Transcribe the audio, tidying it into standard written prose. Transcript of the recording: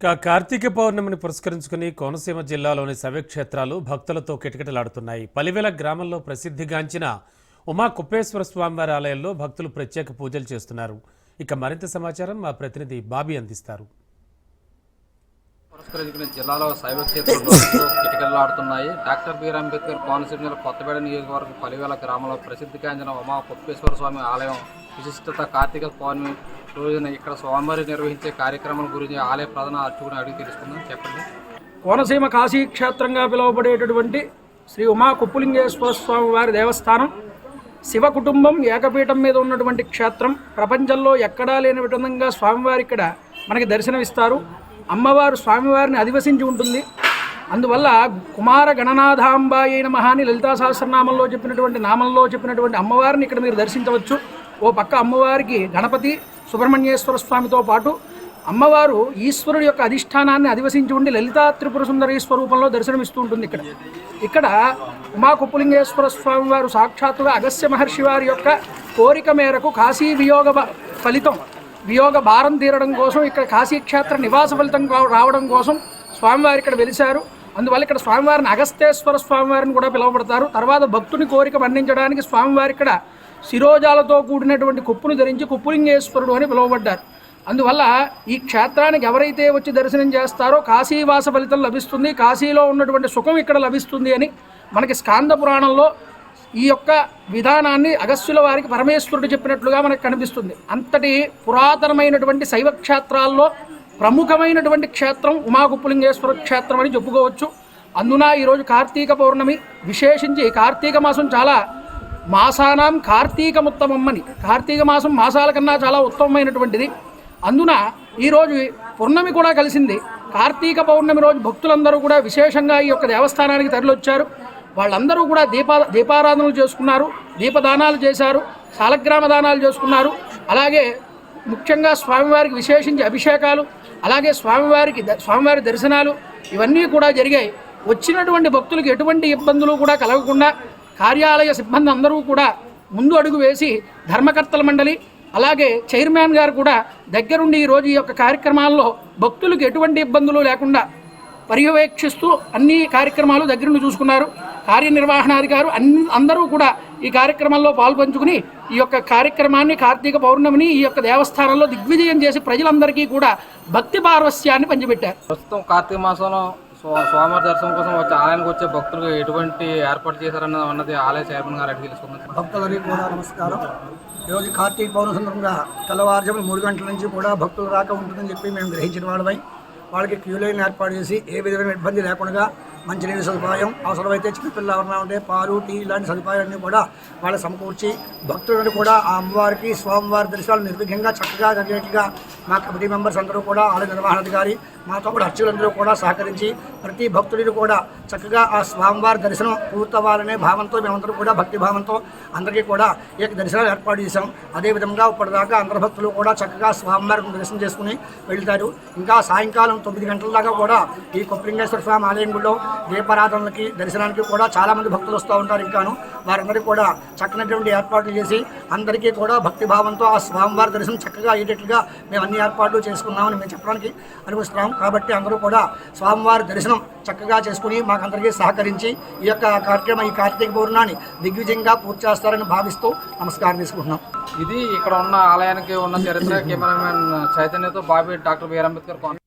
కార్తీక పౌర్ణమిని పురస్కరించుకుని కోనసీమ జిల్లాలోని శైవక్షేత్రాలు భక్తులతో కిటకిటలాడుతున్నాయి. పలివెల గ్రామంలో ప్రసిద్ధిగాంచిన ఉమా కుప్పేశ్వర స్వామివారి ఆలయంలో భక్తులు ప్రత్యేక పూజలు చేస్తున్నారు. ఇక మరింత సమాచారం మా ప్రతినిధి బాబీ అందిస్తారు. పురస్కరించుకుని జిల్లాలో శైవక్షేత్రాలు కిటకిటలాడుతున్నాయి. డాక్టర్ బిఆర్ అంబేద్కర్ కోనసీమ జిల్లా కొత్తపేట నియోజకవర్గం పలివెల గ్రామంలో ప్రసిద్ధిగాంచిన ఉమా కుప్పేశ్వర స్వామి ఆలయం విశిష్టత కార్తీక పౌర్ణమి రోజున ఇక్కడ స్వామివారి నిర్వహించే కార్యక్రమాల గురించి ఆలయ ప్రధాన అర్చకుని అడిగి తెలుసుకుందాం. చెప్పండి. కోనసీమ కాశీ క్షేత్రంగా పిలువబడేటటువంటి శ్రీ ఉమా కుప్పలింగేశ్వర స్వామి వారి దేవస్థానం శివ కుటుంబం ఏకపీఠం మీద ఉన్నటువంటి క్షేత్రం. ప్రపంచంలో ఎక్కడా లేని విధంగా స్వామివారి ఇక్కడ మనకి దర్శనమిస్తారు. అమ్మవారు స్వామివారిని అధివసించి ఉంటుంది. అందువల్ల కుమార గణనాథాంబాయ నమః అని లలితా సహస్రనామంలో చెప్పినటువంటి నామంలో చెప్పినటువంటి అమ్మవారిని ఇక్కడ మీరు దర్శించవచ్చు. ఓ పక్క అమ్మవారికి గణపతి సుబ్రహ్మణ్యేశ్వర స్వామితో పాటు అమ్మవారు ఈశ్వరుడి యొక్క అధిష్టానాన్ని అధివసించి ఉండి లలితా త్రిపుర సుందరి స్వరూపంలో దర్శనమిస్తూ ఉంటుంది. ఇక్కడ ఉమా కుప్పలింగేశ్వర స్వామి వారు సాక్షాత్తుగా అగస్త్య మహర్షి వారి యొక్క కోరిక మేరకు కాశీ వియోగ భారం తీరడం కోసం ఇక్కడ కాశీక్షేత్ర నివాస ఫలితం రావడం కోసం స్వామివారి ఇక్కడ వెలిశారు. అందువల్ల ఇక్కడ స్వామివారిని అగస్తేశ్వర స్వామివారిని కూడా పిలువబడతారు. తర్వాత భక్తుని కోరిక మన్నించడానికి స్వామివారి ఇక్కడ శిరోజాలతో కూడినటువంటి కుప్పును ధరించి కుప్పలింగేశ్వరుడు అని పిలువబడ్డారు. అందువల్ల ఈ క్షేత్రానికి ఎవరైతే వచ్చి దర్శనం చేస్తారో కాశీవాస ఫలితం లభిస్తుంది, కాశీలో ఉన్నటువంటి సుఖం ఇక్కడ లభిస్తుంది అని మనకి స్కాంద పురాణంలో ఈ యొక్క విధానాన్ని అగస్త్యుల వారికి పరమేశ్వరుడు చెప్పినట్లుగా మనకు కనిపిస్తుంది. అంతటి పురాతనమైనటువంటి శైవ క్షేత్రాల్లో ప్రముఖమైనటువంటి క్షేత్రం ఉమా కుప్పలింగేశ్వర క్షేత్రం అని చెప్పుకోవచ్చు. అందున ఈరోజు కార్తీక పౌర్ణమి, విశేషించి కార్తీక మాసం చాలా మాసానాం కార్తీకముత్తమమ్మని, కార్తీక మాసం మాసాల కన్నా చాలా ఉత్తమమైనటువంటిది. అందున ఈరోజు పౌర్ణమి కూడా కలిసింది. కార్తీక పౌర్ణమి రోజు భక్తులందరూ కూడా విశేషంగా ఈ యొక్క దేవస్థానానికి తరలివచ్చారు. వాళ్ళందరూ కూడా దీపారాధనలు చేసుకున్నారు, దీపదానాలు చేశారు, సాలగ్రామ దానాలు చేసుకున్నారు. అలాగే ముఖ్యంగా స్వామివారికి విశేషించి అభిషేకాలు, అలాగే స్వామివారి దర్శనాలు ఇవన్నీ కూడా జరిగాయి. వచ్చినటువంటి భక్తులకు ఎటువంటి ఇబ్బందులు కూడా కలగకుండా కార్యాలయ సిబ్బంది అందరూ కూడా ముందు అడుగు వేసి ధర్మకర్తల మండలి అలాగే చైర్మన్ గారు కూడా దగ్గరుండి ఈరోజు ఈ యొక్క కార్యక్రమాల్లో భక్తులకు ఎటువంటి ఇబ్బందులు లేకుండా పర్యవేక్షిస్తూ అన్ని కార్యక్రమాలు దగ్గరుండి చూసుకున్నారు. కార్యనిర్వహణాధికారు అందరూ కూడా ఈ కార్యక్రమంలో పాల్పంచుకుని ఈ యొక్క కార్యక్రమాన్ని కార్తీక పౌర్ణమిని ఈ యొక్క దేవస్థానంలో దిగ్విజయం చేసి ప్రజలందరికీ కూడా భక్తి పార్వస్యాన్ని పంచిపెట్టారు. ప్రస్తుతం కార్తీక మాసంలో స్వామివారి దర్శనం కోసం వచ్చే ఆలయానికి వచ్చే భక్తులకు ఎటువంటి ఏర్పాటు చేశారన్నది ఆలయ చైర్మన్ గారు అడిగి తెలుసుకుందాం. భక్తులకి కూడా నమస్కారం. ఈరోజు కార్తీక పౌర్ణమి సందర్భంగా తెల్లవారుజామున 3 గంటల నుంచి కూడా భక్తులు రాక ఉంటుందని చెప్పి మేము గ్రహించిన వాళ్ళమై వాళ్ళకి క్యూ లైన్ ఏర్పాటు చేసి ఏ విధమైన ఇబ్బంది లేకుండా మంచినీటి సదుపాయం, అవసరమైతే చిన్నపిల్లలు ఎవరైనా ఉంటే పాలు, టీ ఇలాంటి సదుపాయాలన్నీ కూడా వాళ్ళు సమకూర్చి భక్తులను కూడా ఆ అమ్మవారికి స్వామివారి దర్శనాలు నిర్విఘ్నంగా చక్కగా జరిగేట్టుగా మా కమిటీ మెంబర్స్ అందరూ కూడా ఆలయ నిర్వహణాధికారి మాతో కూడా అర్చకులందరూ కూడా సహకరించి ప్రతి భక్తుడిని కూడా చక్కగా ఆ స్వామివారి దర్శనం పూర్తవ్వాలనే భావంతో మేమందరూ కూడా భక్తి భావంతో అందరికీ కూడా ఈ యొక్క దర్శనాలు ఏర్పాటు చేశాం. అదేవిధంగా ఇప్పటిదాకా అందరు భక్తులు కూడా చక్కగా స్వామివారిని దర్శనం చేసుకుని వెళ్తారు. ఇంకా సాయంకాలం 9 గంటల దాకా కూడా ఈ కుప్పలింగేశ్వర స్వామి ఆలయంలో దీపారాధనలకి దర్శనానికి కూడా చాలామంది భక్తులు వస్తూ ఉంటారు. ఇంకాను వారందరికీ కూడా చక్కనటువంటి ఏర్పాట్లు చేసి అందరికీ కూడా భక్తి భావంతో ఆ స్వామివారి దర్శనం చక్కగా అయ్యేటట్లుగా మేము అన్ని ఏర్పాట్లు చేసుకున్నామని మేము చెప్పడానికి అనుభవిస్తున్నాం. కాబట్టి అందరూ కూడా స్వామివారి దర్శనం చక్కగా చేసుకుని మాకందరికీ సహకరించి ఈ యొక్క కార్యక్రమం ఈ కార్తీక పౌర్ణాన్ని దిగ్విజయంగా పూర్తి చేస్తారని భావిస్తూ నమస్కారం తీసుకుంటున్నాం. ఇది ఇక్కడ ఉన్న ఆలయానికి ఉన్న చరిత్ర. కెమెరామెన్ చైతన్యతో బాబీ, డాక్టర్ బిఆర్ అంబేద్కర్.